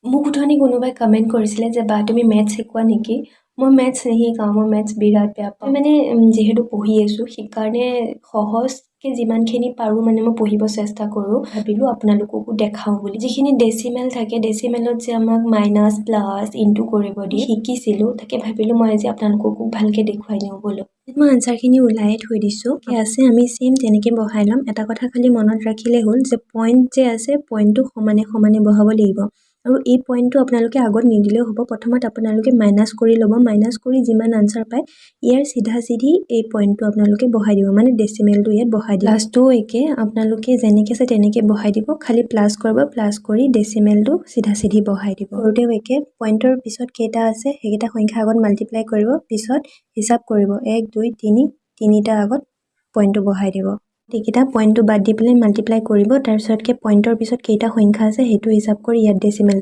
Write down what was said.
মোক উঠনি কোনোবাই কমেণ্ট কৰিছিলে যে বা তুমি মেথছ শিকোৱা নেকি? মই মেথছ নিশিকাওঁ, মই মেথছ বিৰাট বেয়া পাওঁ। মানে যিহেতু পঢ়ি আছোঁ, সেইকাৰণে সহজকে যিমানখিনি পাৰোঁ মানে মই পঢ়িব চেষ্টা কৰোঁ। ভাবিলোঁ আপোনালোককো দেখাওঁ বুলি। যিখিনি ডেচিমেল থাকে, ডেচিমেলত যে আমাক মাইনাছ, প্লাছ, ইনটু কৰিব দিয়ে, শিকিছিলোঁ। তাকে ভাবিলোঁ মই আজি আপোনালোককো ভালকে দেখুৱাই দিওঁ বোলো। মই আনচাৰখিনি ওলায়ে থৈ দিছোঁ। কি আছে আমি চেম তেনেকে বহাই ল'ম। এটা কথা খালি মনত ৰাখিলে হ'ল যে পইণ্ট যে আছে, পইণ্টটো সমানে সমানে বহাব লাগিব। আৰু এই পইণ্টটো আপোনালোকে আগত নিদিলেও হ'ব। প্ৰথমত আপোনালোকে মাইনাছ কৰি ল'ব। মাইনাছ কৰি যিমান আনচাৰ পায়, ইয়াৰ চিধা চিধি এই পইণ্টটো আপোনালোকে বহাই দিব, মানে ডেচিমেলটো ইয়াত বহাই দিব। প্লাছটোও একে, আপোনালোকে যেনেকে আছে তেনেকে বহাই দিব, খালি প্লাছ কৰিব, প্লাছ কৰি ডেচিমেলটো চিধা চিধি বহাই দিব। সৰুতেও একে, পইণ্টৰ পিছত কেইটা আছে সেইকেইটা সংখ্যা আগত মাল্টিপ্লাই কৰিব, পিছত হিচাপ কৰিব 1 2 3, তিনিটা আগত পইণ্টটো বহাই দিব। এইকেইটা পইণ্টটো বাদ দি পেলাই মাল্টিপ্লাই কৰিব, তাৰপিছতকে পইণ্টৰ পিছত কেইটা সংখ্যা আছে সেইটো হিচাপ কৰি ইয়াত ডেচিমেলটো